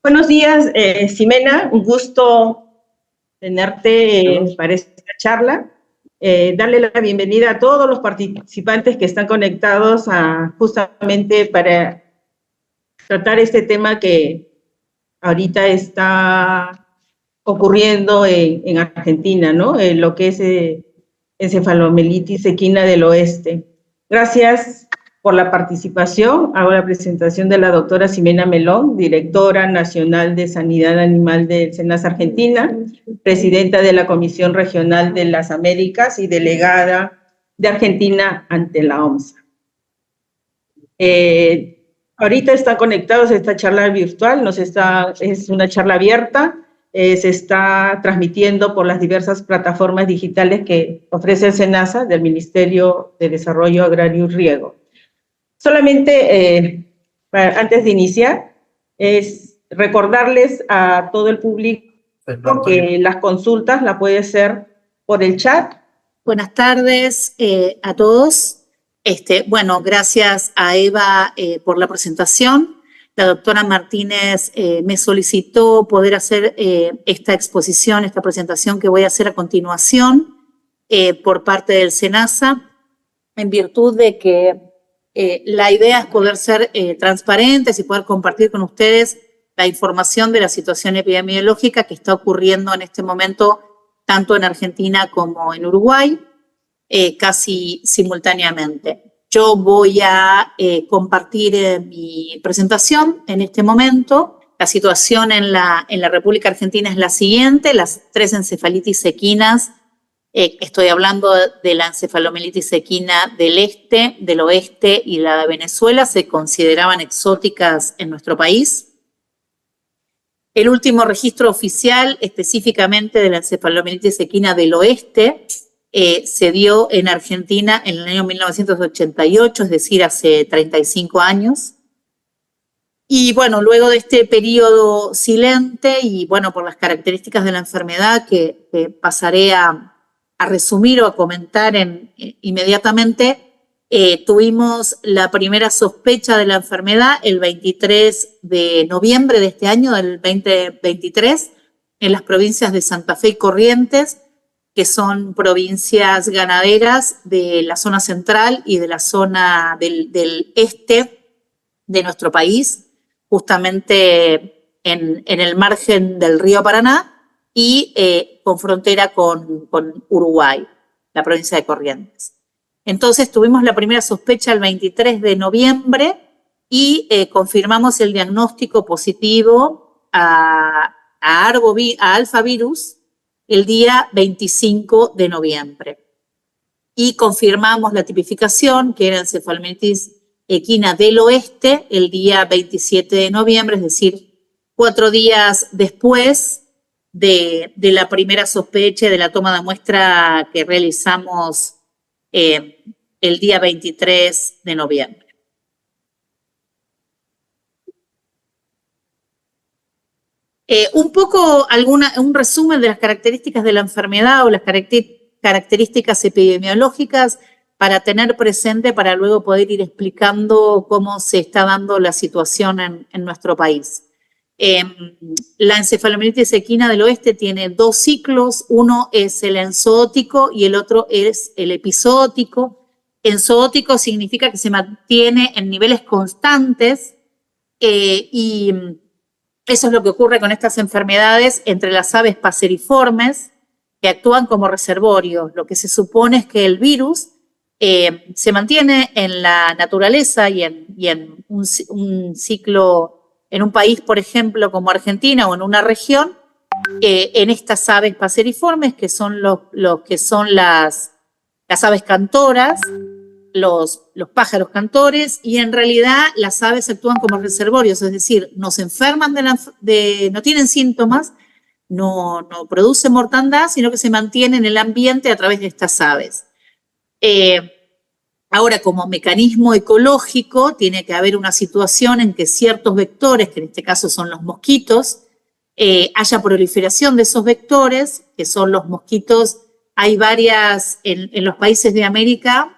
Buenos días, Ximena, un gusto tenerte para esta charla. Darle la bienvenida a todos los participantes que están conectados justamente para tratar este tema que ahorita está ocurriendo en Argentina, ¿no? Lo que es encefalomelitis equina del oeste. Gracias por la participación. Hago la presentación de la doctora Ximena Melón, directora nacional de Sanidad Animal del SENASA Argentina, presidenta de la Comisión Regional de las Américas y delegada de Argentina ante la OMSA. Ahorita están conectados a esta charla virtual, es una charla abierta, se está transmitiendo por las diversas plataformas digitales que ofrece el SENASA del Ministerio de Desarrollo Agrario y Riego. Solamente, antes de iniciar, es recordarles a todo el público que las consultas las puede hacer por el chat. Buenas tardes a todos. Bueno, gracias a Eva por la presentación. La doctora Martínez me solicitó poder hacer esta exposición, esta presentación que voy a hacer a continuación por parte del SENASA, en virtud de que la idea es poder ser transparentes y poder compartir con ustedes la información de la situación epidemiológica que está ocurriendo en este momento tanto en Argentina como en Uruguay, casi simultáneamente. Yo voy a compartir mi presentación en este momento. La situación en la República Argentina es la siguiente: las 3 encefalitis equinas. Estoy hablando de la encefalomelitis equina del este, del oeste y la de Venezuela, se consideraban exóticas en nuestro país. El último registro oficial, específicamente de la encefalomelitis equina del oeste, se dio en Argentina en el año 1988, es decir, hace 35 años. Y bueno, luego de este periodo silente y bueno, por las características de la enfermedad que pasaré a resumir o a comentar inmediatamente, tuvimos la primera sospecha de la enfermedad el 23 de noviembre de este año, del 2023, en las provincias de Santa Fe y Corrientes, que son provincias ganaderas de la zona central y de la zona del este de nuestro país, justamente en el margen del río Paraná y con frontera con Uruguay, la provincia de Corrientes. Entonces tuvimos la primera sospecha el 23 de noviembre y confirmamos el diagnóstico positivo a alfavirus el día 25 de noviembre. Y confirmamos la tipificación, que era encefalomelitis equina del oeste, el día 27 de noviembre, es decir, 4 días después de la primera sospecha de la toma de muestra que realizamos el día 23 de noviembre. Un poco un resumen de las características de la enfermedad o las características epidemiológicas para tener presente, para luego poder ir explicando cómo se está dando la situación en nuestro país. La encefalomelitis equina del oeste tiene 2 ciclos, uno es el enzootico y el otro es el episootico. Enzootico significa que se mantiene en niveles constantes y eso es lo que ocurre con estas enfermedades entre las aves paseriformes que actúan como reservorios. Lo que se supone es que el virus se mantiene en la naturaleza y en un ciclo, en un país, por ejemplo, como Argentina o en una región, en estas aves paseriformes, que son los que son las aves cantoras, los pájaros cantores, y en realidad las aves actúan como reservorios, es decir, no se enferman no tienen síntomas, no producen mortandad, sino que se mantienen en el ambiente a través de estas aves. Ahora, como mecanismo ecológico, tiene que haber una situación en que ciertos vectores, que en este caso son los mosquitos, haya proliferación de esos vectores, que son los mosquitos. Hay varias, en los países de América,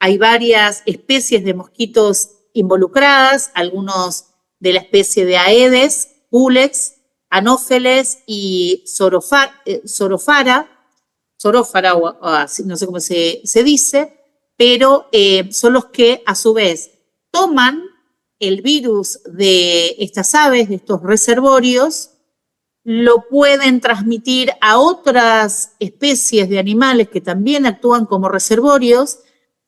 hay varias especies de mosquitos involucradas, algunos de la especie de Aedes, Pulex, Anófeles y Sorófara, o así, no sé cómo se dice, pero son los que a su vez toman el virus de estas aves, de estos reservorios, lo pueden transmitir a otras especies de animales que también actúan como reservorios,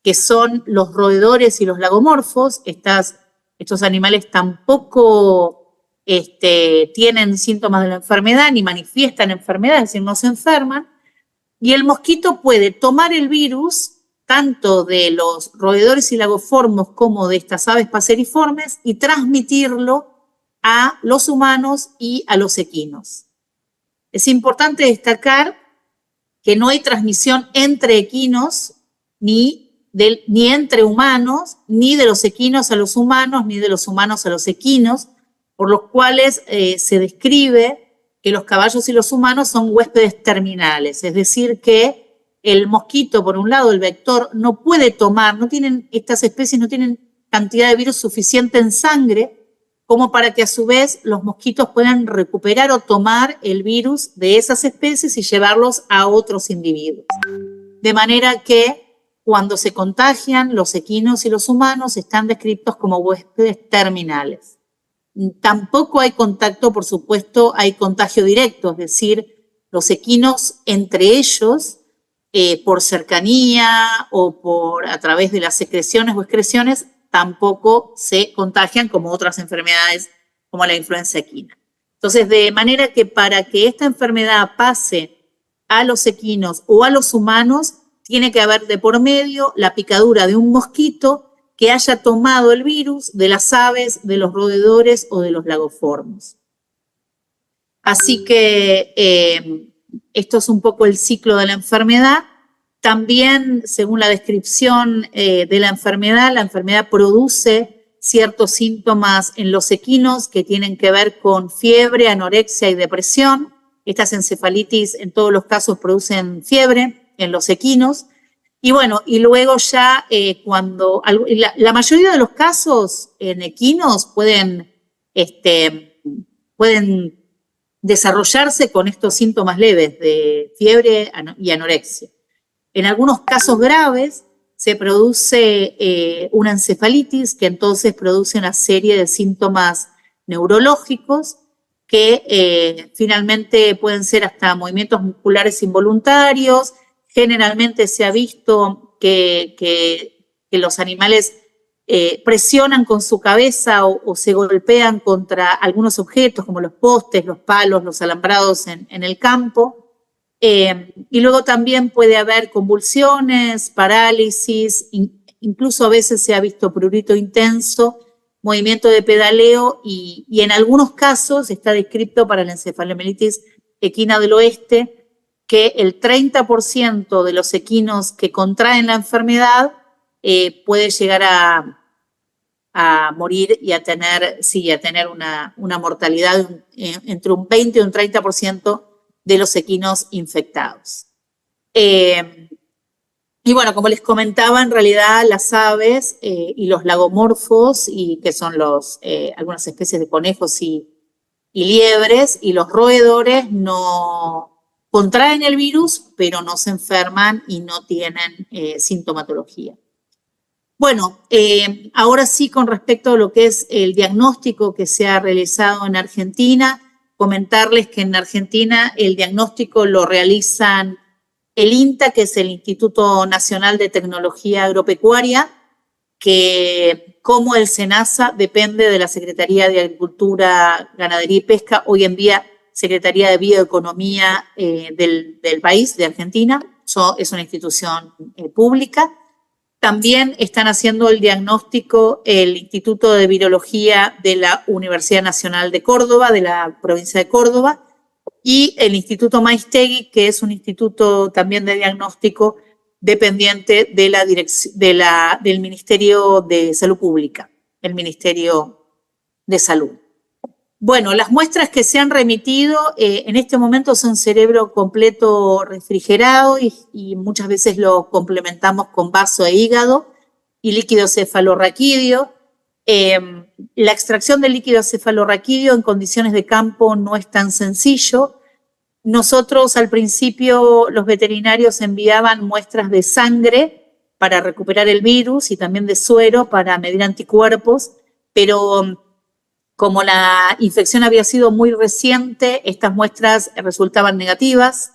que son los roedores y los lagomorfos. Estos animales tampoco tienen síntomas de la enfermedad ni manifiestan enfermedad, es decir, no se enferman. Y el mosquito puede tomar el virus tanto de los roedores y lagoformos como de estas aves paseriformes y transmitirlo a los humanos y a los equinos. Es importante destacar que no hay transmisión entre equinos, ni entre humanos, ni de los equinos a los humanos, ni de los humanos a los equinos, por los cuales se describe que los caballos y los humanos son huéspedes terminales, es decir, que el mosquito, por un lado, el vector, no puede tomar, estas especies no tienen cantidad de virus suficiente en sangre como para que a su vez los mosquitos puedan recuperar o tomar el virus de esas especies y llevarlos a otros individuos. De manera que cuando se contagian, los equinos y los humanos están descritos como huéspedes terminales. Tampoco hay contacto, por supuesto, hay contagio directo, es decir, los equinos entre ellos, por cercanía o a través de las secreciones o excreciones, tampoco se contagian como otras enfermedades como la influenza equina. Entonces, de manera que para que esta enfermedad pase a los equinos o a los humanos, tiene que haber de por medio la picadura de un mosquito que haya tomado el virus de las aves, de los roedores o de los lagoformos. Así que esto es un poco el ciclo de la enfermedad. También, según la descripción de la enfermedad produce ciertos síntomas en los equinos que tienen que ver con fiebre, anorexia y depresión. Estas encefalitis en todos los casos producen fiebre en los equinos. Y bueno, y luego ya cuando la mayoría de los casos en equinos pueden desarrollarse con estos síntomas leves de fiebre y anorexia. En algunos casos graves se produce una encefalitis que entonces produce una serie de síntomas neurológicos que finalmente pueden ser hasta movimientos musculares involuntarios. Generalmente se ha visto que los animales presionan con su cabeza o se golpean contra algunos objetos como los postes, los palos, los alambrados en el campo. Y luego también puede haber convulsiones, parálisis, incluso a veces se ha visto prurito intenso, movimiento de pedaleo y en algunos casos está descrito para la encefalomielitis equina del oeste que el 30% de los equinos que contraen la enfermedad puede llegar a morir y a tener una mortalidad entre un 20 y un 30% de los equinos infectados. Y bueno, como les comentaba, en realidad las aves y los lagomorfos, y que son algunas especies de conejos y liebres, y los roedores no contraen el virus, pero no se enferman y no tienen sintomatología. Bueno, ahora sí, con respecto a lo que es el diagnóstico que se ha realizado en Argentina, comentarles que en Argentina el diagnóstico lo realizan el INTA, que es el Instituto Nacional de Tecnología Agropecuaria, que como el SENASA depende de la Secretaría de Agricultura, Ganadería y Pesca, hoy en día Secretaría de Bioeconomía del país, de Argentina. Es una institución pública. También están haciendo el diagnóstico el Instituto de Virología de la Universidad Nacional de Córdoba, de la provincia de Córdoba, y el Instituto Maiztegui, que es un instituto también de diagnóstico dependiente del Ministerio de Salud Pública, el Ministerio de Salud. Bueno, las muestras que se han remitido en este momento son cerebro completo refrigerado y muchas veces lo complementamos con vaso e hígado y líquido cefalorraquídeo. La extracción del líquido cefalorraquídeo en condiciones de campo no es tan sencillo. Nosotros al principio los veterinarios enviaban muestras de sangre para recuperar el virus y también de suero para medir anticuerpos, pero como la infección había sido muy reciente, estas muestras resultaban negativas.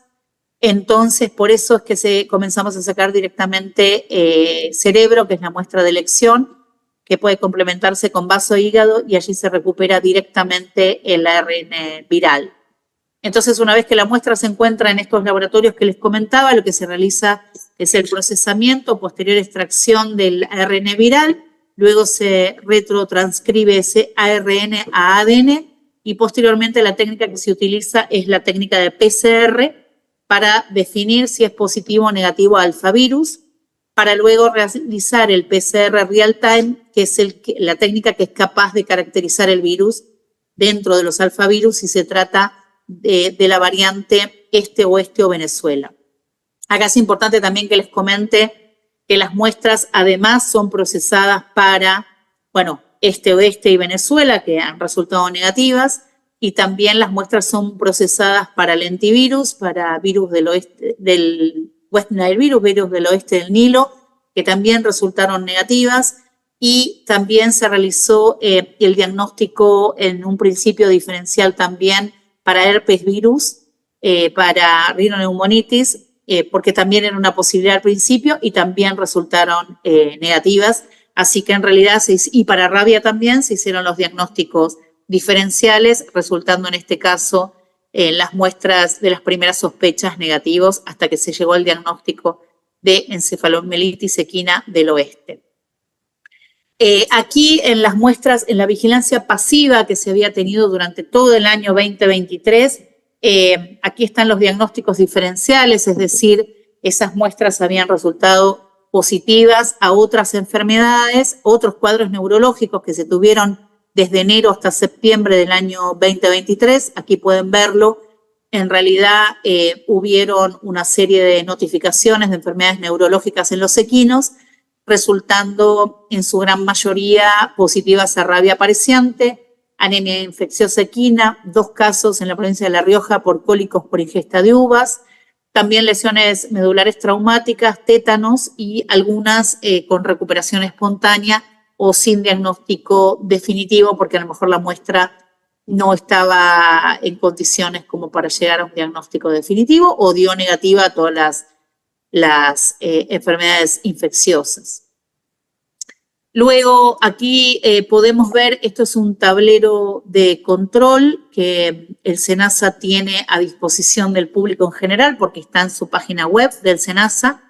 Entonces, por eso es que comenzamos a sacar directamente cerebro, que es la muestra de elección, que puede complementarse con vaso e hígado, y allí se recupera directamente el ARN viral. Entonces, una vez que la muestra se encuentra en estos laboratorios que les comentaba, lo que se realiza es el procesamiento, posterior extracción del ARN viral, luego se retrotranscribe ese ARN a ADN, y posteriormente la técnica que se utiliza es la técnica de PCR, para definir si es positivo o negativo a alfavirus, para luego realizar el PCR real time, que es la técnica que es capaz de caracterizar el virus dentro de los alfavirus si se trata de la variante este-oeste o Venezuela. Acá es importante también que les comente que las muestras además son procesadas para, bueno, este-oeste y Venezuela, que han resultado negativas, y también las muestras son procesadas para lentivirus, para virus del oeste, del West Nile virus del oeste del Nilo, que también resultaron negativas, y también se realizó el diagnóstico en un principio diferencial también para herpes virus, para rinoneumonitis, porque también era una posibilidad al principio y también resultaron negativas. Así que en realidad, y para rabia también se hicieron los diagnósticos diferenciales, resultando en este caso las muestras de las primeras sospechas negativos hasta que se llegó al diagnóstico de encefalomielitis equina del oeste. Aquí en las muestras, en la vigilancia pasiva que se había tenido durante todo el año 2023, aquí están los diagnósticos diferenciales, es decir, esas muestras habían resultado positivas a otras enfermedades, otros cuadros neurológicos que se tuvieron desde enero hasta septiembre del año 2023. Aquí pueden verlo. En realidad hubieron una serie de notificaciones de enfermedades neurológicas en los equinos, resultando en su gran mayoría positivas a rabia apareciente, anemia infecciosa equina, 2 casos en la provincia de La Rioja por cólicos por ingesta de uvas, también lesiones medulares traumáticas, tétanos y algunas con recuperación espontánea o sin diagnóstico definitivo, porque a lo mejor la muestra no estaba en condiciones como para llegar a un diagnóstico definitivo o dio negativa a todas las enfermedades infecciosas. Luego aquí podemos ver, esto es un tablero de control que el SENASA tiene a disposición del público en general porque está en su página web del SENASA.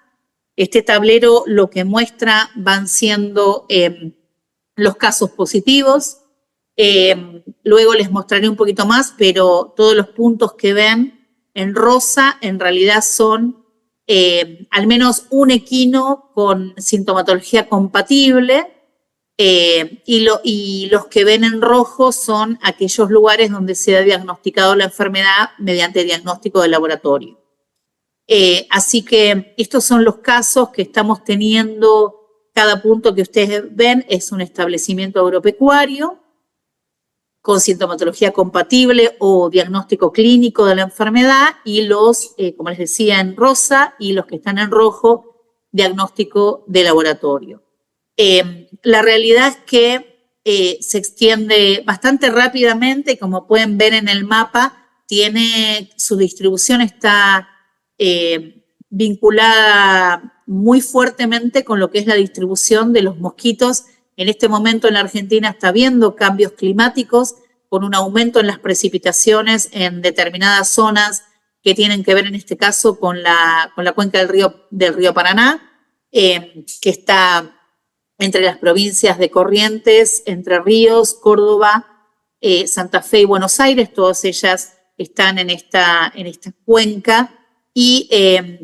Este tablero lo que muestra van siendo los casos positivos. Luego les mostraré un poquito más, pero todos los puntos que ven en rosa en realidad son al menos un equino con sintomatología compatible, y los que ven en rojo son aquellos lugares donde se ha diagnosticado la enfermedad mediante diagnóstico de laboratorio. Así que estos son los casos que estamos teniendo. Cada punto que ustedes ven es un establecimiento agropecuario con sintomatología compatible o diagnóstico clínico de la enfermedad, y los, como les decía, en rosa, y los que están en rojo, diagnóstico de laboratorio. La realidad es que se extiende bastante rápidamente, y como pueden ver en el mapa, su distribución está vinculada muy fuertemente con lo que es la distribución de los mosquitos. En este momento en la Argentina está habiendo cambios climáticos con un aumento en las precipitaciones en determinadas zonas que tienen que ver en este caso con la cuenca del río Paraná, que está entre las provincias de Corrientes, Entre Ríos, Córdoba, Santa Fe y Buenos Aires. Todas ellas están en esta cuenca, y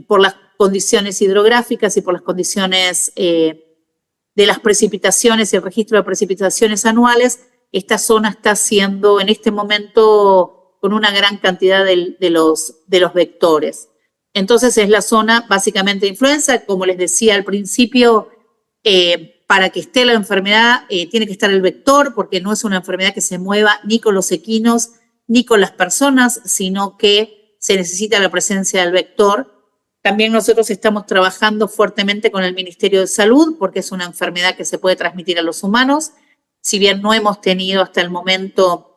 por las condiciones hidrográficas y por las condiciones de las precipitaciones y el registro de precipitaciones anuales, esta zona está siendo en este momento con una gran cantidad de los vectores. Entonces es la zona básicamente de influenza. Como les decía al principio, para que esté la enfermedad tiene que estar el vector, porque no es una enfermedad que se mueva ni con los equinos ni con las personas, sino que se necesita la presencia del vector. También nosotros estamos trabajando fuertemente con el Ministerio de Salud, porque es una enfermedad que se puede transmitir a los humanos. Si bien no hemos tenido hasta el momento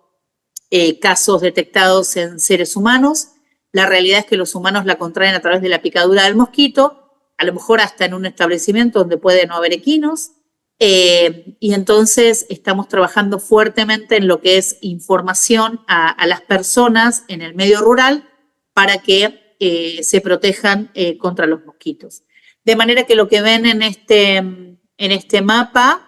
casos detectados en seres humanos, la realidad es que los humanos la contraen a través de la picadura del mosquito, a lo mejor hasta en un establecimiento donde puede no haber equinos, y entonces estamos trabajando fuertemente en lo que es información a las personas en el medio rural para que se protejan contra los mosquitos. De manera que lo que ven en este mapa,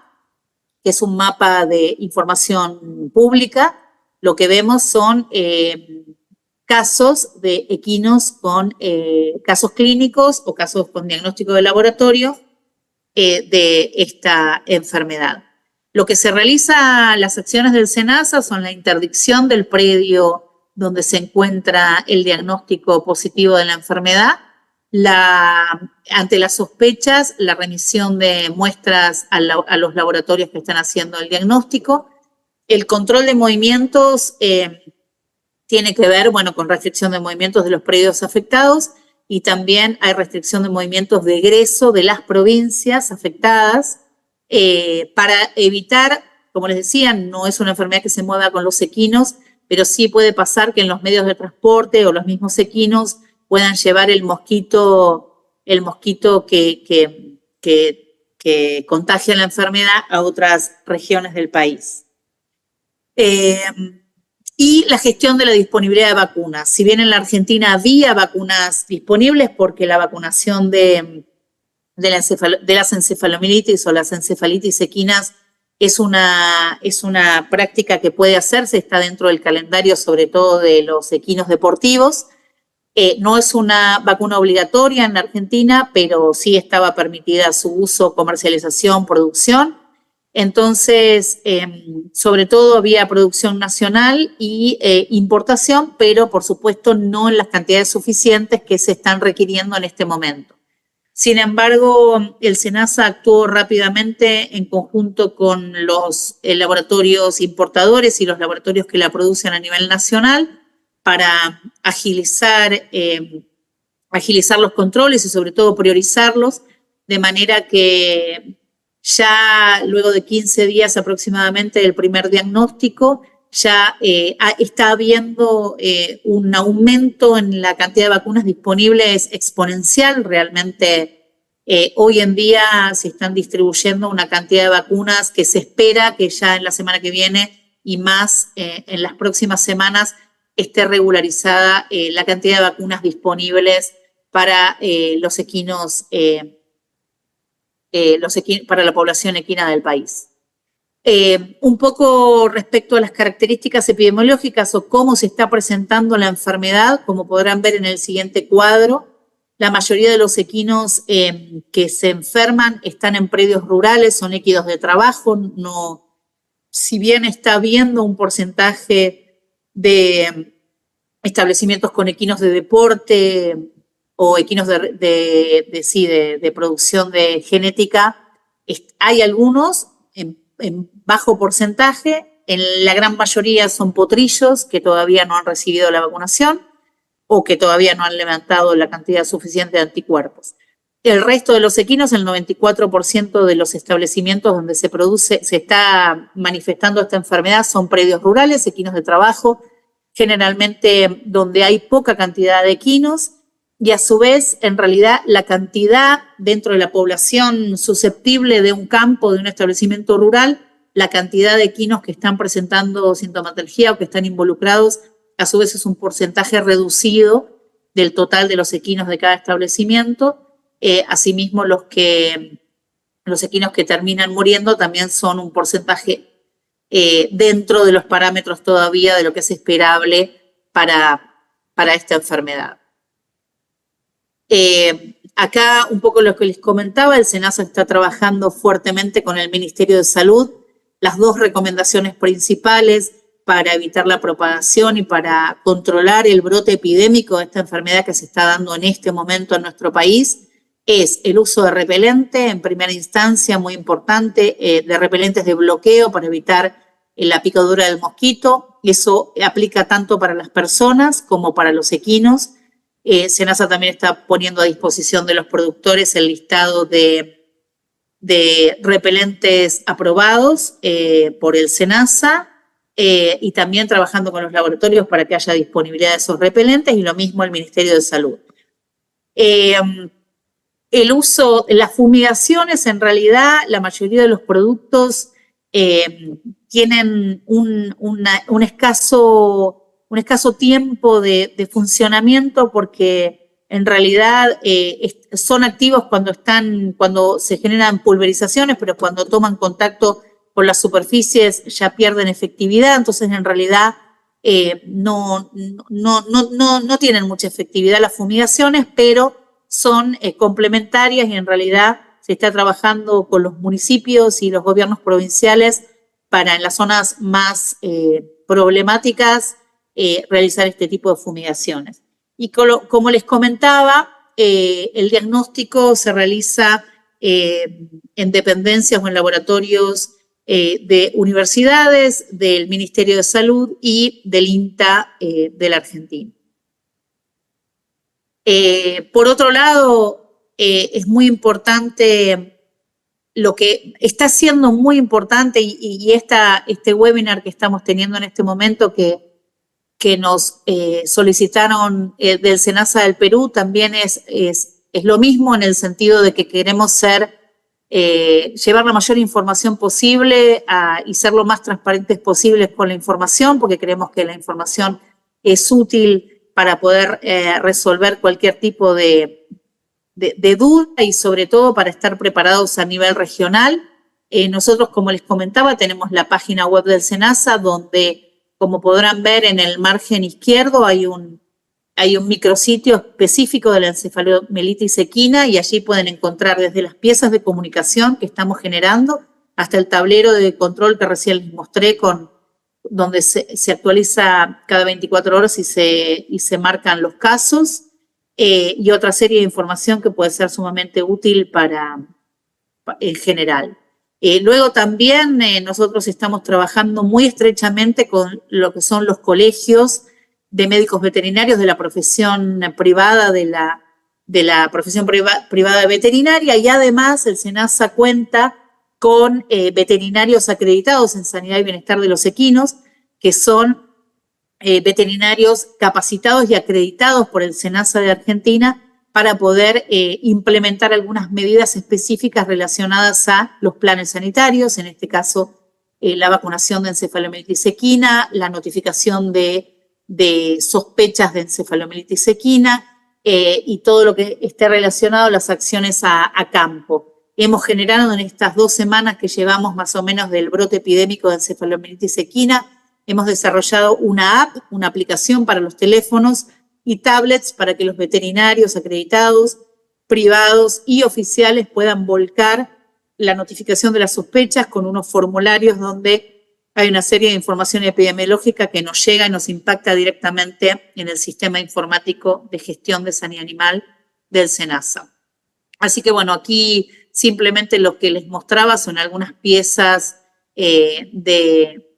que es un mapa de información pública, lo que vemos son casos de equinos con casos clínicos o casos con diagnóstico de laboratorio de esta enfermedad. Lo que se realiza, las acciones del SENASA son la interdicción del predio donde se encuentra el diagnóstico positivo de la enfermedad, ante las sospechas, la remisión de muestras a los laboratorios que están haciendo el diagnóstico. El control de movimientos tiene que ver, bueno, con restricción de movimientos de los predios afectados, y también hay restricción de movimientos de egreso de las provincias afectadas para evitar, como les decía, no es una enfermedad que se mueva con los equinos, pero sí puede pasar que en los medios de transporte o los mismos equinos puedan llevar el mosquito que contagia la enfermedad a otras regiones del país. Y la gestión de la disponibilidad de vacunas. Si bien en la Argentina había vacunas disponibles, porque la vacunación de las encefalomielitis o las encefalitis equinas es una práctica que puede hacerse, está dentro del calendario, sobre todo de los equinos deportivos. No es una vacuna obligatoria en la Argentina, pero sí estaba permitida su uso, comercialización, producción. Entonces, sobre todo había producción nacional y importación, pero por supuesto no en las cantidades suficientes que se están requiriendo en este momento. Sin embargo, el SENASA actuó rápidamente en conjunto con los laboratorios importadores y los laboratorios que la producen a nivel nacional para agilizar los controles y sobre todo priorizarlos, de manera que ya luego de 15 días aproximadamente del primer diagnóstico, ya está habiendo un aumento en la cantidad de vacunas disponibles exponencial. Realmente hoy en día se están distribuyendo una cantidad de vacunas que se espera que ya en la semana que viene y más en las próximas semanas esté regularizada la cantidad de vacunas disponibles para los equinos, para la población equina del país. Un poco respecto a las características epidemiológicas o cómo se está presentando la enfermedad, como podrán ver en el siguiente cuadro, la mayoría de los equinos que se enferman están en predios rurales, son equinos de trabajo. No, si bien está habiendo un porcentaje de establecimientos con equinos de deporte o equinos de producción de genética, hay algunos en bajo porcentaje, en la gran mayoría son potrillos que todavía no han recibido la vacunación o que todavía no han levantado la cantidad suficiente de anticuerpos. El resto de los equinos, el 94% de los establecimientos donde se está manifestando esta enfermedad son predios rurales, equinos de trabajo, generalmente donde hay poca cantidad de equinos, y a su vez, en realidad, la cantidad dentro de la población susceptible de un campo, de un establecimiento rural, la cantidad de equinos que están presentando sintomatología o que están involucrados, a su vez es un porcentaje reducido del total de los equinos de cada establecimiento. Asimismo, los equinos que terminan muriendo también son un porcentaje dentro de los parámetros todavía de lo que es esperable para esta enfermedad. Acá un poco lo que les comentaba, el SENASA está trabajando fuertemente con el Ministerio de Salud. Las dos recomendaciones principales para evitar la propagación y para controlar el brote epidémico de esta enfermedad que se está dando en este momento en nuestro país es el uso de repelente en primera instancia, muy importante, de repelentes de bloqueo para evitar la picadura del mosquito. Eso aplica tanto para las personas como para los equinos. SENASA también está poniendo a disposición de los productores el listado de repelentes aprobados por el SENASA y también trabajando con los laboratorios para que haya disponibilidad de esos repelentes, y lo mismo el Ministerio de Salud. El uso, las fumigaciones, en realidad, la mayoría de los productos tienen un escaso tiempo de funcionamiento, porque en realidad son activos cuando se generan pulverizaciones, pero cuando toman contacto con las superficies ya pierden efectividad. Entonces, en realidad, no tienen mucha efectividad las fumigaciones, pero son complementarias, y en realidad se está trabajando con los municipios y los gobiernos provinciales para, en las zonas más problemáticas, realizar este tipo de fumigaciones. Y como les comentaba, el diagnóstico se realiza en dependencias o en laboratorios de universidades, del Ministerio de Salud y del INTA de la Argentina. Por otro lado, es muy importante, lo que está siendo muy importante, y este webinar que estamos teniendo en este momento, que nos solicitaron del SENASA del Perú, también es lo mismo, en el sentido de que queremos llevar la mayor información posible y ser lo más transparentes posibles con la información, porque creemos que la información es útil para poder resolver cualquier tipo de duda, y sobre todo para estar preparados a nivel regional. Nosotros, como les comentaba, tenemos la página web del SENASA, donde, como podrán ver, en el margen izquierdo hay un micrositio específico de la encefalomielitis equina, y allí pueden encontrar desde las piezas de comunicación que estamos generando hasta el tablero de control que recién les mostré, donde se actualiza cada 24 horas y se marcan los casos, y otra serie de información que puede ser sumamente útil en general. Luego también nosotros estamos trabajando muy estrechamente con lo que son los colegios de médicos veterinarios de la profesión privada, de la profesión privada veterinaria, y además el SENASA cuenta con veterinarios acreditados en sanidad y bienestar de los equinos, que son veterinarios capacitados y acreditados por el SENASA de Argentina para poder implementar algunas medidas específicas relacionadas a los planes sanitarios, en este caso la vacunación de encefalomielitis equina, la notificación de sospechas de encefalomielitis equina y todo lo que esté relacionado a las acciones a campo. Hemos generado en estas 2 semanas que llevamos más o menos del brote epidémico de encefalomielitis equina, hemos desarrollado una app, una aplicación para los teléfonos y tablets para que los veterinarios acreditados, privados y oficiales puedan volcar la notificación de las sospechas con unos formularios donde hay una serie de información epidemiológica que nos llega y nos impacta directamente en el sistema informático de gestión de sanidad animal del SENASA. Así que bueno, aquí simplemente lo que les mostraba son algunas piezas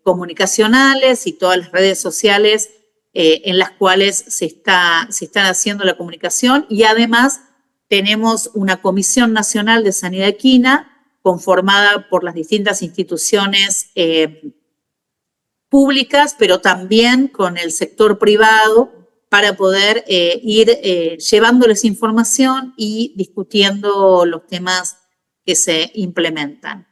comunicacionales y todas las redes sociales en las cuales se están haciendo la comunicación, y además tenemos una Comisión Nacional de Sanidad Equina conformada por las distintas instituciones públicas, pero también con el sector privado, para poder ir llevándoles información y discutiendo los temas que se implementan.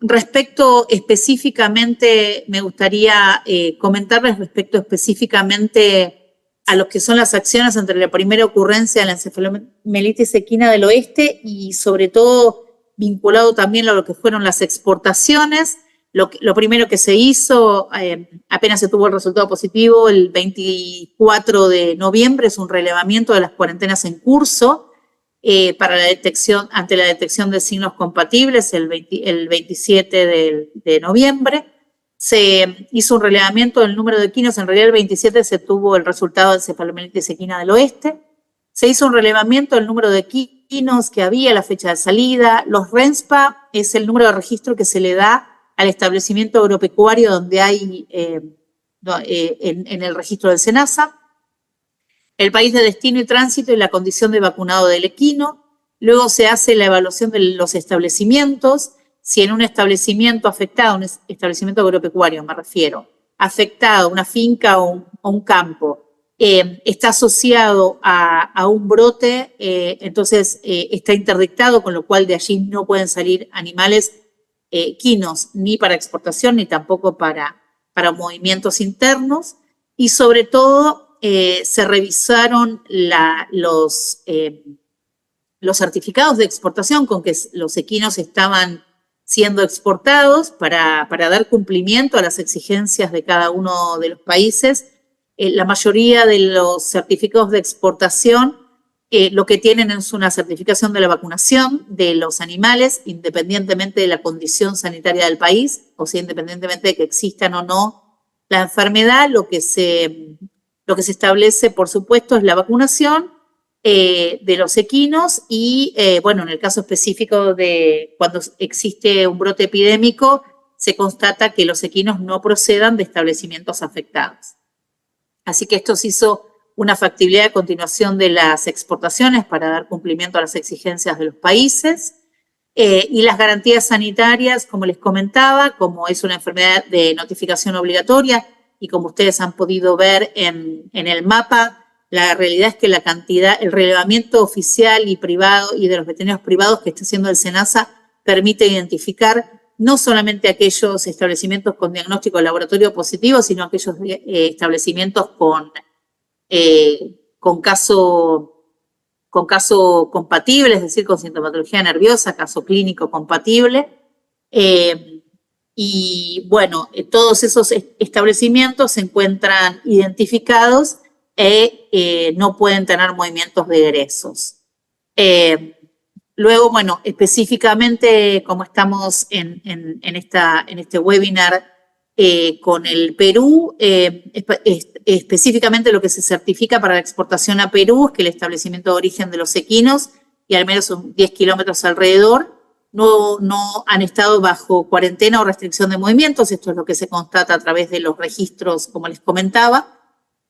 Respecto específicamente, me gustaría comentarles respecto específicamente a lo que son las acciones entre la primera ocurrencia de la encefalomielitis equina del oeste y sobre todo vinculado también a lo que fueron las exportaciones. Lo primero que se hizo, apenas se tuvo el resultado positivo, el 24 de noviembre, es un relevamiento de las cuarentenas en curso para ante la detección de signos compatibles. El 27 de noviembre se hizo un relevamiento del número de equinos. En realidad el 27 se tuvo el resultado de encefalomielitis equina del oeste. Se hizo un relevamiento del número de equinos equinos que había, la fecha de salida. Los RENSPA es el número de registro que se le da al establecimiento agropecuario donde hay en el registro del SENASA. El país de destino y tránsito y la condición de vacunado del equino. Luego se hace la evaluación de los establecimientos. Si en un establecimiento afectado, un establecimiento agropecuario me refiero, afectado, una finca o un campo, está asociado a un brote, entonces está interdictado, con lo cual de allí no pueden salir animales equinos ni para exportación ni tampoco para movimientos internos. Y sobre todo se revisaron los certificados de exportación con que los equinos estaban siendo exportados para dar cumplimiento a las exigencias de cada uno de los países. La mayoría de los certificados de exportación lo que tienen es una certificación de la vacunación de los animales, independientemente de la condición sanitaria del país, o sea, independientemente de que existan o no la enfermedad. Lo que se establece, por supuesto, es la vacunación de los equinos y, bueno, en el caso específico de cuando existe un brote epidémico, se constata que los equinos no procedan de establecimientos afectados. Así que esto se hizo una factibilidad de continuación de las exportaciones para dar cumplimiento a las exigencias de los países. Y las garantías sanitarias, como les comentaba, como es una enfermedad de notificación obligatoria y como ustedes han podido ver en el mapa, la realidad es que la cantidad, el relevamiento oficial y privado y de los veterinarios privados que está haciendo el SENASA permite identificar no solamente aquellos establecimientos con diagnóstico de laboratorio positivo, sino aquellos establecimientos con caso compatible, es decir, con sintomatología nerviosa, caso clínico compatible. Y bueno, todos esos establecimientos se encuentran identificados no pueden tener movimientos de egresos. Luego, bueno, específicamente, como estamos en este webinar con el Perú, específicamente lo que se certifica para la exportación a Perú es que el establecimiento de origen de los equinos y al menos 10 kilómetros alrededor no han estado bajo cuarentena o restricción de movimientos. Esto es lo que se constata a través de los registros, como les comentaba,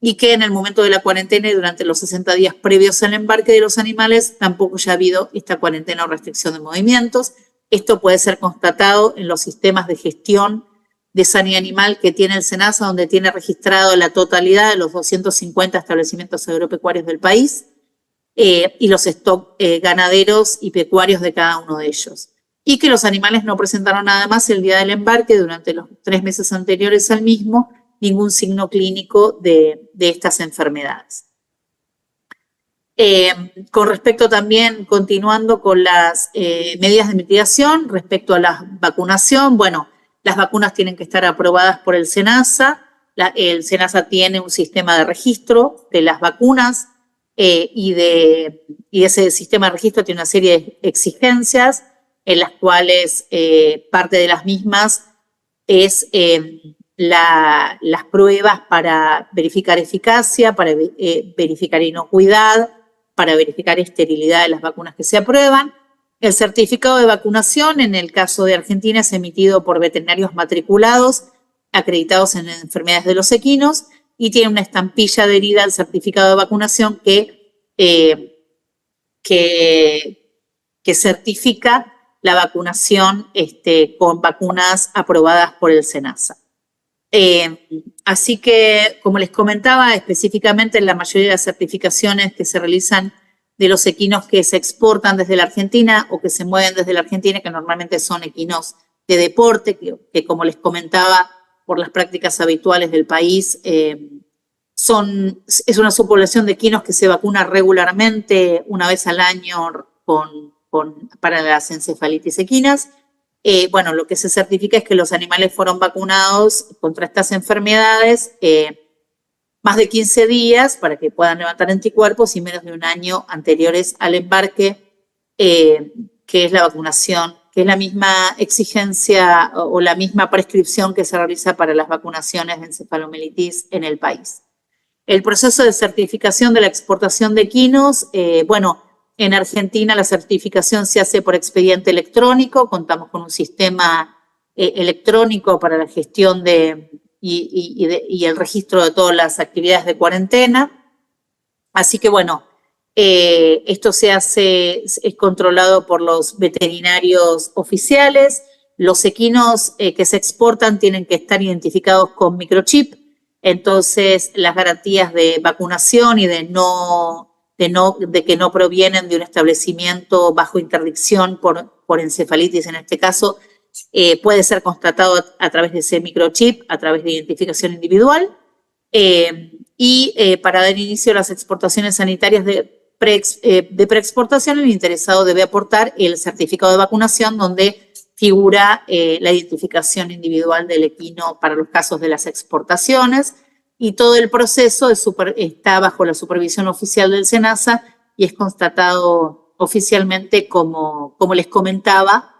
y que en el momento de la cuarentena y durante los 60 días previos al embarque de los animales tampoco ya ha habido esta cuarentena o restricción de movimientos. Esto puede ser constatado en los sistemas de gestión de sanidad animal que tiene el SENASA, donde tiene registrado la totalidad de los 250 establecimientos agropecuarios del país y los stock ganaderos y pecuarios de cada uno de ellos. Y que los animales no presentaron nada más el día del embarque durante los 3 meses anteriores al mismo, ningún signo clínico de estas enfermedades. Con respecto también, continuando con las medidas de mitigación, respecto a la vacunación, bueno, las vacunas tienen que estar aprobadas por el SENASA. El SENASA tiene un sistema de registro de las vacunas y ese sistema de registro tiene una serie de exigencias en las cuales parte de las mismas es las pruebas para verificar eficacia, para verificar inocuidad, para verificar esterilidad de las vacunas que se aprueban. El certificado de vacunación, en el caso de Argentina, es emitido por veterinarios matriculados, acreditados en enfermedades de los equinos, y tiene una estampilla adherida al certificado de vacunación que certifica la vacunación con vacunas aprobadas por el SENASA. Así que, como les comentaba, específicamente en la mayoría de las certificaciones que se realizan de los equinos que se exportan desde la Argentina o que se mueven desde la Argentina, que normalmente son equinos de deporte, que como les comentaba, por las prácticas habituales del país, es una subpoblación de equinos que se vacuna regularmente una vez al año para las encefalitis equinas. Bueno, lo que se certifica es que los animales fueron vacunados contra estas enfermedades más de 15 días para que puedan levantar anticuerpos y menos de un año anteriores al embarque, que es la vacunación, que es la misma exigencia o la misma prescripción que se realiza para las vacunaciones de encefalomielitis en el país. El proceso de certificación de la exportación de equinos, bueno, en Argentina la certificación se hace por expediente electrónico, contamos con un sistema electrónico para la gestión y el registro de todas las actividades de cuarentena. Así que bueno, esto es controlado por los veterinarios oficiales. Los equinos que se exportan tienen que estar identificados con microchip, entonces las garantías de vacunación y de que no provienen de un establecimiento bajo interdicción por encefalitis en este caso, puede ser constatado a través de ese microchip, a través de identificación individual. Para dar inicio a las exportaciones sanitarias de preexportación, el interesado debe aportar el certificado de vacunación donde figura la identificación individual del equino para los casos de las exportaciones, y todo el proceso está bajo la supervisión oficial del SENASA y es constatado oficialmente, como les comentaba,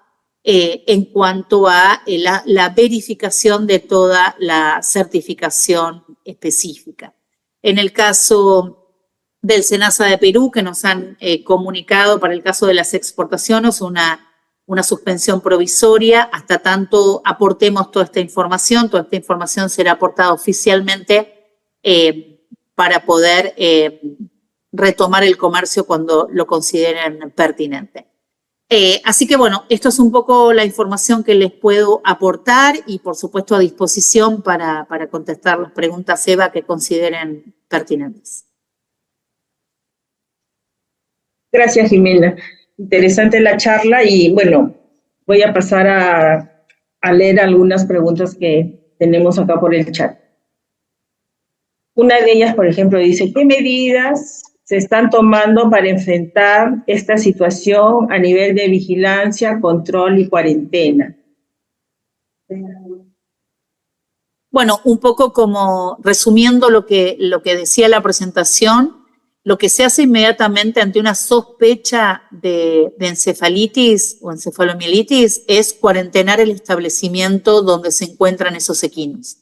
en cuanto a la verificación de toda la certificación específica. En el caso del SENASA de Perú, que nos han comunicado para el caso de las exportaciones una suspensión provisoria hasta tanto aportemos toda esta información será aportada oficialmente para poder retomar el comercio cuando lo consideren pertinente. Así que bueno, esto es un poco la información que les puedo aportar y por supuesto a disposición para contestar las preguntas, Eva, que consideren pertinentes. Gracias, Jimena. Interesante la charla y bueno, voy a pasar a leer algunas preguntas que tenemos acá por el chat. Una de ellas, por ejemplo, dice, ¿qué medidas se están tomando para enfrentar esta situación a nivel de vigilancia, control y cuarentena? Bueno, un poco como resumiendo lo que decía la presentación, lo que se hace inmediatamente ante una sospecha de encefalitis o encefalomielitis es cuarentenar el establecimiento donde se encuentran esos equinos.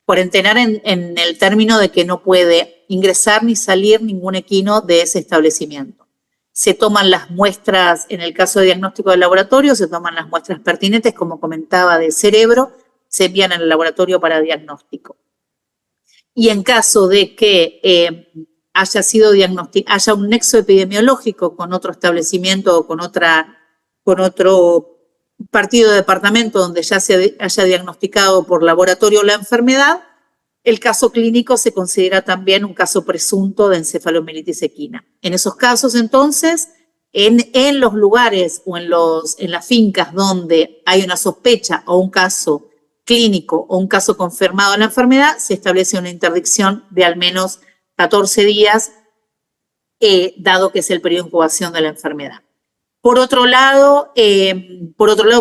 Cuarentenar en el término de que no puede ingresar ni salir ningún equino de ese establecimiento. Se toman las muestras, en el caso de diagnóstico de laboratorio, se toman las muestras pertinentes, como comentaba, de cerebro, se envían al laboratorio para diagnóstico. Y en caso de que haya un nexo epidemiológico con otro establecimiento o con otro partido de departamento donde ya se haya diagnosticado por laboratorio la enfermedad, el caso clínico se considera también un caso presunto de encefalomielitis equina. En esos casos, entonces, en los lugares o en las fincas donde hay una sospecha o un caso clínico o un caso confirmado de la enfermedad, se establece una interdicción de al menos 14 días, dado que es el periodo de incubación de la enfermedad. Por otro lado,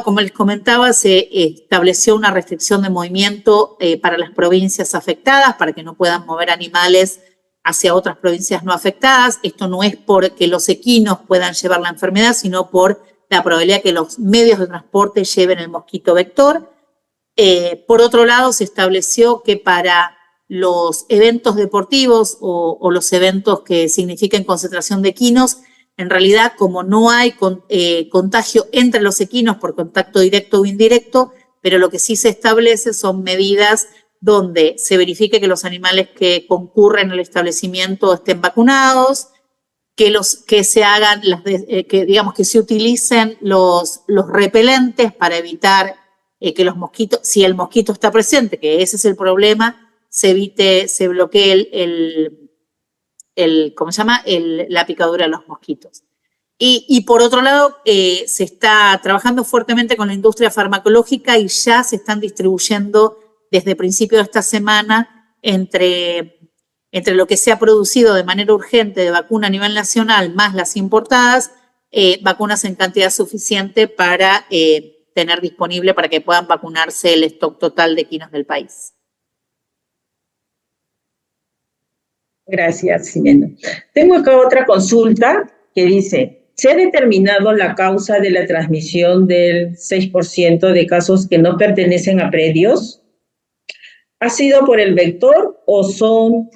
como les comentaba, se estableció una restricción de movimiento para las provincias afectadas, para que no puedan mover animales hacia otras provincias no afectadas. Esto no es porque los equinos puedan llevar la enfermedad, sino por la probabilidad que los medios de transporte lleven el mosquito vector. Por otro lado, se estableció que para los eventos deportivos o los eventos que signifiquen concentración de equinos, en realidad, como no hay contagio entre los equinos por contacto directo o indirecto, pero lo que sí se establece son medidas donde se verifique que los animales que concurren al establecimiento estén vacunados, que se hagan, que se utilicen los repelentes para evitar que los mosquitos, si el mosquito está presente, que ese es el problema, se bloquee la picadura de los mosquitos. Y por otro lado, se está trabajando fuertemente con la industria farmacológica y ya se están distribuyendo desde principios de esta semana entre lo que se ha producido de manera urgente de vacuna a nivel nacional más las importadas, vacunas en cantidad suficiente para tener disponible para que puedan vacunarse el stock total de equinos del país. Gracias, Jimena. Tengo acá otra consulta que dice, ¿se ha determinado la causa de la transmisión del 6% de casos que no pertenecen a predios? ¿Ha sido por el vector o son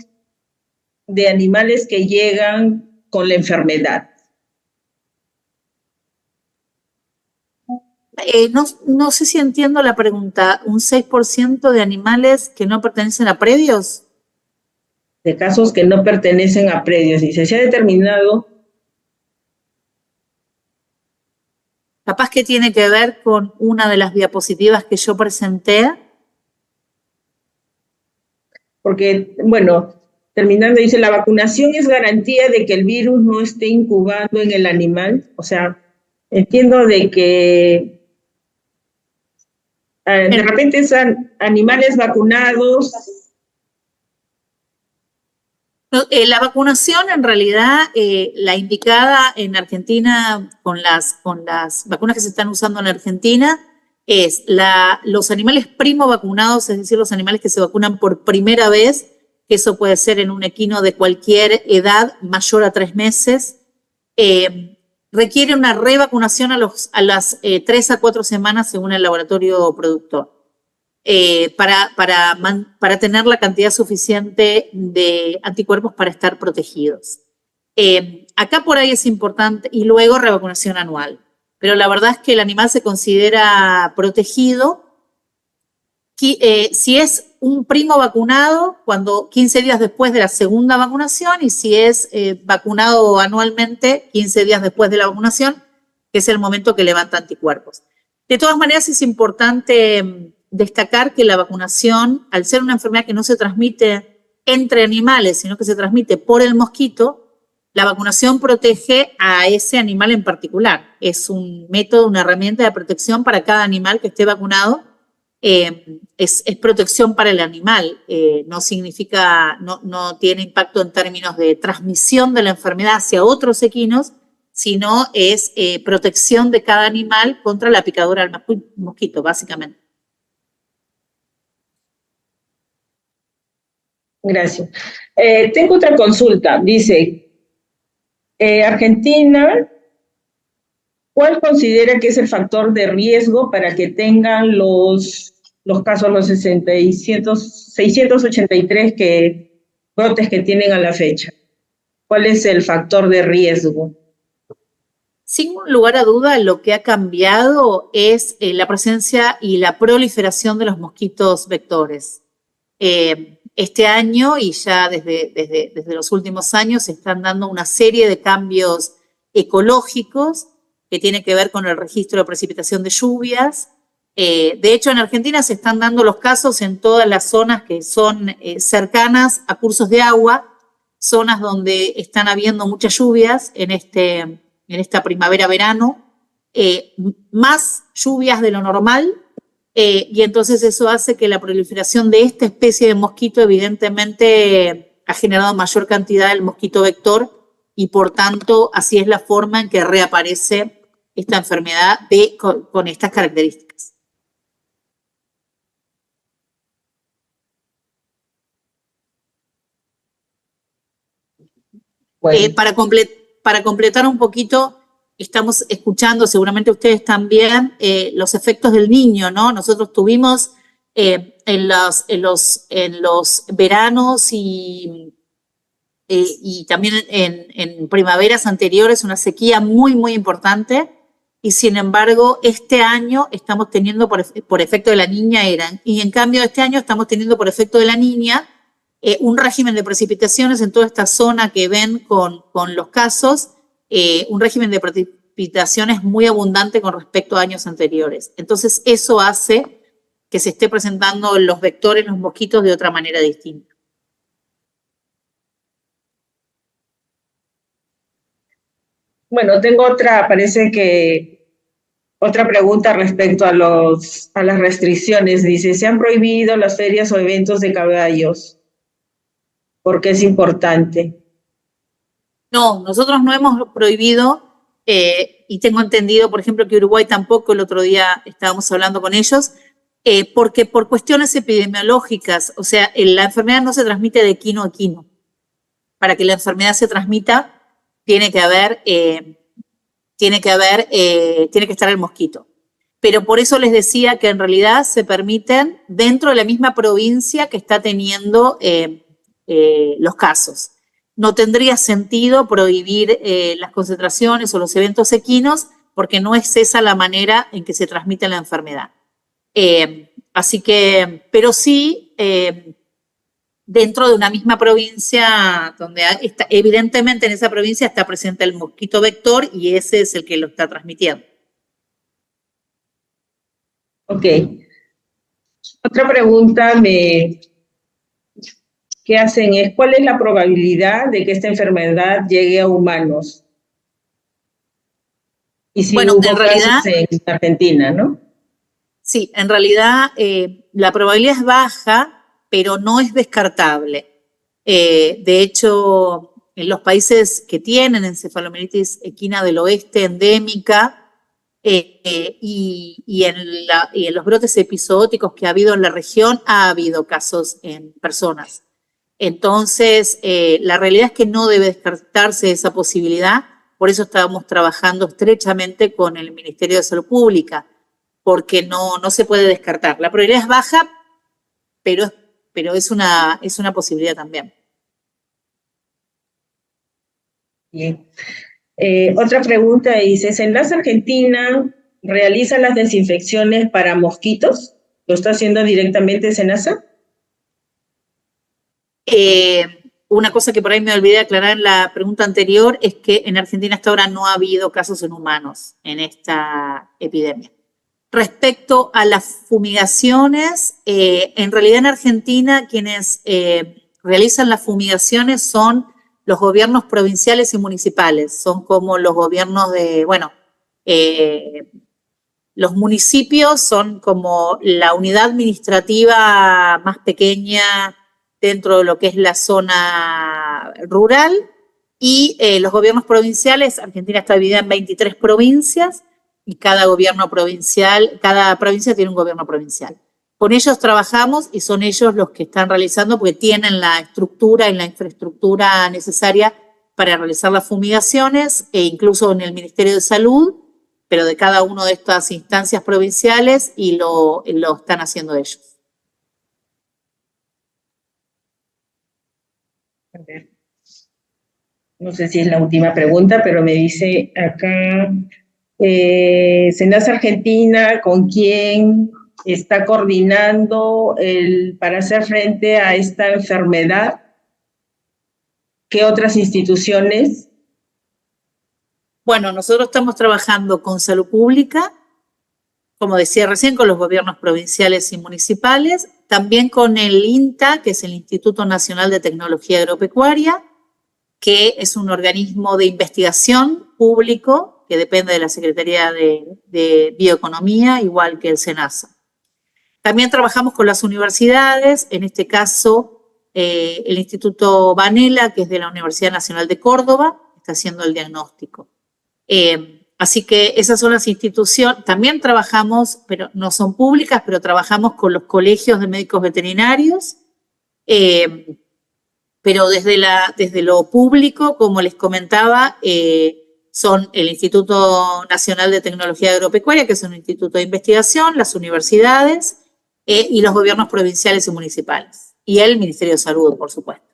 de animales que llegan con la enfermedad? No sé si entiendo la pregunta. ¿Un 6% de animales que no pertenecen a predios? De casos que no pertenecen a predios. Dice, se ha determinado... Capaz que tiene que ver con una de las diapositivas que yo presenté. Porque, bueno, terminando, dice, la vacunación es garantía de que el virus no esté incubando en el animal. O sea, entiendo de que de repente son animales vacunados. La vacunación, en realidad, la indicada en Argentina con las vacunas que se están usando en Argentina es los animales primo vacunados, es decir, los animales que se vacunan por primera vez, que eso puede ser en un equino de cualquier edad mayor a 3 meses, requiere una revacunación a las 3 a 4 semanas según el laboratorio productor. Para tener la cantidad suficiente de anticuerpos para estar protegidos. Acá por ahí es importante, y luego revacunación anual. Pero la verdad es que el animal se considera protegido si es un primo vacunado 15 días después de la segunda vacunación y si es vacunado anualmente 15 días después de la vacunación, que es el momento que levanta anticuerpos. De todas maneras, es importante destacar que la vacunación, al ser una enfermedad que no se transmite entre animales, sino que se transmite por el mosquito, la vacunación protege a ese animal en particular. Es un método, una herramienta de protección para cada animal que esté vacunado. Es protección para el animal, no significa, no tiene impacto en términos de transmisión de la enfermedad hacia otros equinos, sino es protección de cada animal contra la picadura del mosquito, básicamente. Gracias. Tengo otra consulta. Dice, Argentina, ¿cuál considera que es el factor de riesgo para que tengan los casos, los 683 brotes que tienen a la fecha? ¿Cuál es el factor de riesgo? Sin lugar a duda, lo que ha cambiado es la presencia y la proliferación de los mosquitos vectores. Este año y ya desde los últimos años se están dando una serie de cambios ecológicos que tienen que ver con el registro de precipitación de lluvias. De hecho, en Argentina se están dando los casos en todas las zonas que son cercanas a cursos de agua, zonas donde están habiendo muchas lluvias en esta primavera-verano, más lluvias de lo normal, y entonces eso hace que la proliferación de esta especie de mosquito evidentemente ha generado mayor cantidad del mosquito vector y por tanto así es la forma en que reaparece esta enfermedad con estas características. Bueno. Para completar un poquito, estamos escuchando, seguramente ustedes también, los efectos del niño, ¿no? Nosotros tuvimos en los veranos y también en primaveras anteriores una sequía muy, muy importante y sin embargo este año estamos teniendo por efecto de la niña y en cambio este año estamos teniendo por efecto de la niña un régimen de precipitaciones en toda esta zona que ven con los casos, un régimen de precipitaciones muy abundante con respecto a años anteriores. Entonces eso hace que se esté presentando los vectores, los mosquitos de otra manera distinta. Bueno, tengo parece que otra pregunta respecto a las restricciones. Dice, ¿se han prohibido las ferias o eventos de caballos? ¿Por qué es importante? No, nosotros no hemos prohibido, y tengo entendido, por ejemplo, que Uruguay tampoco, el otro día estábamos hablando con ellos, porque por cuestiones epidemiológicas, o sea, la enfermedad no se transmite de equino a equino. Para que la enfermedad se transmita, tiene que estar el mosquito. Pero por eso les decía que en realidad se permiten dentro de la misma provincia que está teniendo los casos. No tendría sentido prohibir las concentraciones o los eventos equinos porque no es esa la manera en que se transmite la enfermedad. Así que, pero sí, dentro de una misma provincia, donde está, evidentemente en esa provincia está presente el mosquito vector y ese es el que lo está transmitiendo. Ok. Otra pregunta que hacen es, ¿cuál es la probabilidad de que esta enfermedad llegue a humanos? Y si Bueno, hubo en realidad, casos en Argentina, ¿no? sí, en realidad la probabilidad es baja, pero no es descartable. De hecho, en los países que tienen encefalomielitis equina del oeste endémica y en los brotes episóticos que ha habido en la región, ha habido casos en personas. Entonces, la realidad es que no debe descartarse esa posibilidad, por eso estábamos trabajando estrechamente con el Ministerio de Salud Pública, porque no se puede descartar. La probabilidad es baja, pero es una posibilidad también. Bien. Otra pregunta dice, ¿Senasa Argentina realiza las desinfecciones para mosquitos? ¿Lo está haciendo directamente Senasa? Una cosa que por ahí me olvidé aclarar en la pregunta anterior es que en Argentina hasta ahora no ha habido casos en humanos en esta epidemia. Respecto a las fumigaciones, en realidad en Argentina quienes realizan las fumigaciones son los gobiernos provinciales y municipales, son como los gobiernos de, bueno, los municipios son como la unidad administrativa más pequeña dentro de lo que es la zona rural y los gobiernos provinciales, Argentina está dividida en 23 provincias y cada provincia tiene un gobierno provincial. Con ellos trabajamos y son ellos los que están realizando porque tienen la estructura y la infraestructura necesaria para realizar las fumigaciones e incluso en el Ministerio de Salud, pero de cada una de estas instancias provinciales y lo están haciendo ellos. A ver. No sé si es la última pregunta, pero me dice acá, Senasa Argentina, ¿con quién está coordinando para hacer frente a esta enfermedad? ¿Qué otras instituciones? Bueno, nosotros estamos trabajando con Salud Pública, como decía recién, con los gobiernos provinciales y municipales, también con el INTA, que es el Instituto Nacional de Tecnología Agropecuaria, que es un organismo de investigación público que depende de la Secretaría de Bioeconomía, igual que el SENASA. También trabajamos con las universidades, en este caso el Instituto Vanela, que es de la Universidad Nacional de Córdoba, está haciendo el diagnóstico. Así que esas son las instituciones. También trabajamos, pero no son públicas, pero trabajamos con los colegios de médicos veterinarios, pero desde lo público, como les comentaba, son el Instituto Nacional de Tecnología Agropecuaria, que es un instituto de investigación, las universidades y los gobiernos provinciales y municipales. Y el Ministerio de Salud, por supuesto.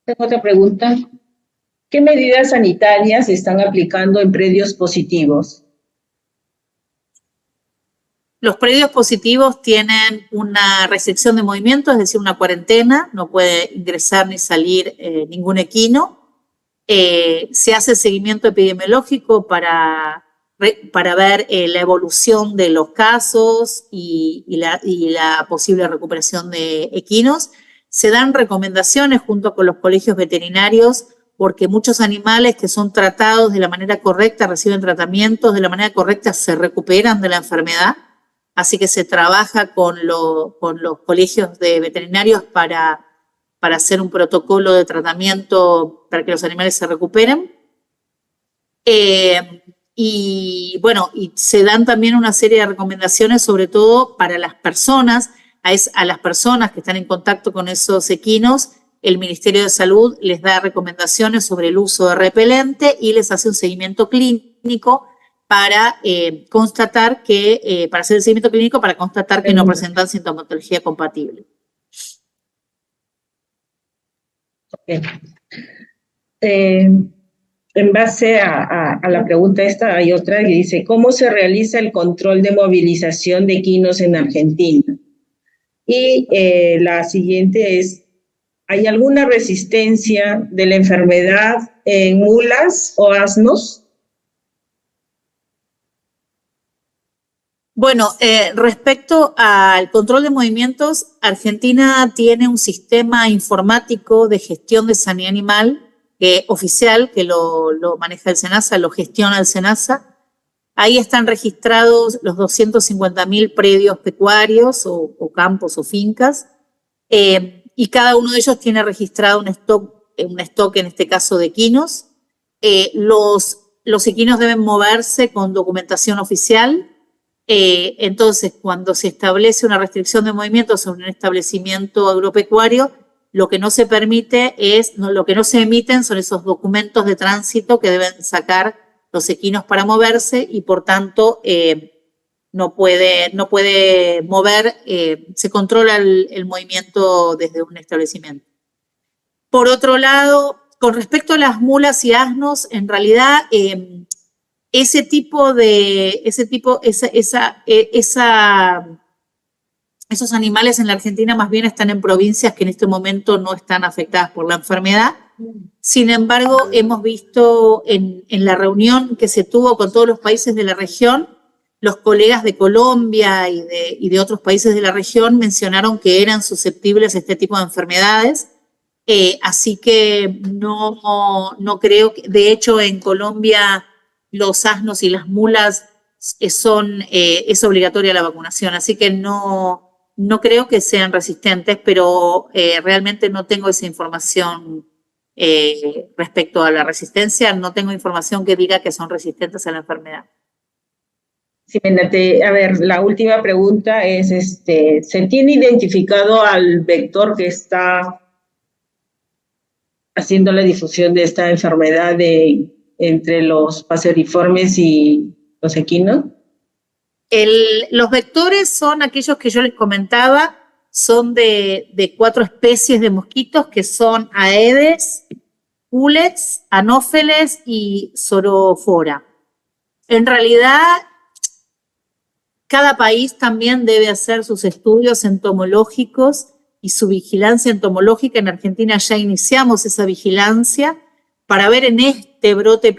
Tengo otra pregunta. ¿Qué medidas sanitarias se están aplicando en predios positivos? Los predios positivos tienen una restricción de movimiento, es decir, una cuarentena, no puede ingresar ni salir ningún equino. Se hace seguimiento epidemiológico para ver la evolución de los casos y la posible recuperación de equinos. Se dan recomendaciones junto con los colegios veterinarios porque muchos animales que son tratados de la manera correcta, reciben tratamientos de la manera correcta, se recuperan de la enfermedad. Así que se trabaja con los colegios de veterinarios para hacer un protocolo de tratamiento para que los animales se recuperen. Y bueno, y se dan también una serie de recomendaciones, sobre todo para las personas, a las personas que están en contacto con esos equinos. El Ministerio de Salud les da recomendaciones sobre el uso de repelente y les hace un seguimiento clínico para constatar que, para hacer el seguimiento clínico, para constatar que no presentan sintomatología compatible. Okay. En base a la pregunta esta, hay otra que dice, ¿cómo se realiza el control de movilización de equinos en Argentina? Y la siguiente es, ¿hay alguna resistencia de la enfermedad en mulas o asnos? Bueno, respecto al control de movimientos, Argentina tiene un sistema informático de gestión de sanidad animal oficial, que lo maneja el SENASA, lo gestiona el SENASA. Ahí están registrados los 250.000 predios pecuarios o campos o fincas, y cada uno de ellos tiene registrado un stock en este caso de equinos. Los equinos deben moverse con documentación oficial. Entonces, cuando se establece una restricción de movimiento sobre un establecimiento agropecuario, lo que no se permite lo que no se emiten son esos documentos de tránsito que deben sacar los equinos para moverse y, por tanto, no puede mover, se controla el movimiento desde un establecimiento. Por otro lado, con respecto a las mulas y asnos, en realidad, esos animales en la Argentina más bien están en provincias que en este momento no están afectadas por la enfermedad. Sin embargo, hemos visto en la reunión que se tuvo con todos los países de la región, los colegas de Colombia y de otros países de la región mencionaron que eran susceptibles a este tipo de enfermedades. Así que no creo que, de hecho, en Colombia los asnos y las mulas es obligatoria la vacunación, así que no creo que sean resistentes, pero realmente no tengo esa información respecto a la resistencia, no tengo información que diga que son resistentes a la enfermedad. Sí, a ver, la última pregunta es, ¿se tiene identificado al vector que está haciendo la difusión de esta enfermedad entre los paseriformes y los equinos? Los vectores son aquellos que yo les comentaba, son de 4 especies de mosquitos que son Aedes, Culex, Anófeles y Sorofora. En realidad, cada país también debe hacer sus estudios entomológicos y su vigilancia entomológica. En Argentina ya iniciamos esa vigilancia para ver en este brote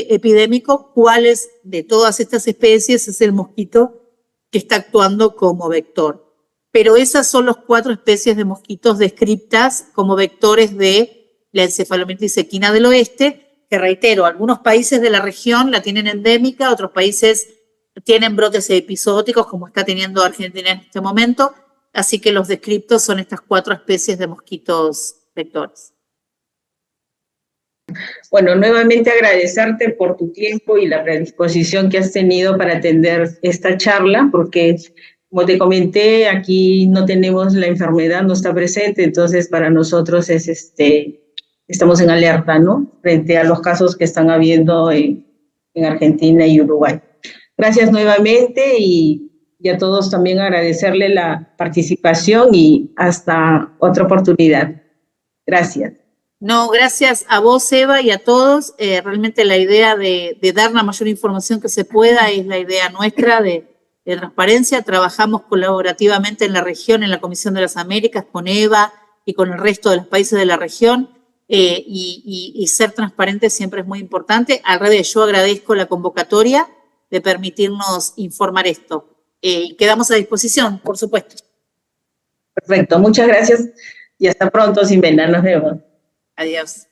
epidémico cuáles de todas estas especies es el mosquito que está actuando como vector. Pero esas son las 4 especies de mosquitos descritas como vectores de la encefalomielitis equina del oeste, que reitero, algunos países de la región la tienen endémica, otros países tienen brotes episódicos, como está teniendo Argentina en este momento, así que los descriptos son estas 4 especies de mosquitos vectores. Bueno, nuevamente agradecerte por tu tiempo y la predisposición que has tenido para atender esta charla, porque, como te comenté, aquí no tenemos la enfermedad, no está presente, entonces para nosotros estamos en alerta, ¿no? Frente a los casos que están habiendo en Argentina y Uruguay. Gracias nuevamente y a todos también agradecerle la participación y hasta otra oportunidad. Gracias. No, gracias a vos, Eva, y a todos. Realmente la idea de dar la mayor información que se pueda es la idea nuestra de transparencia. Trabajamos colaborativamente en la región, en la Comisión de las Américas, con Eva y con el resto de los países de la región, y ser transparente siempre es muy importante. Al revés, yo agradezco la convocatoria de permitirnos informar esto. Quedamos a disposición, por supuesto. Perfecto, muchas gracias y hasta pronto, Ximena, nos vemos. Adiós.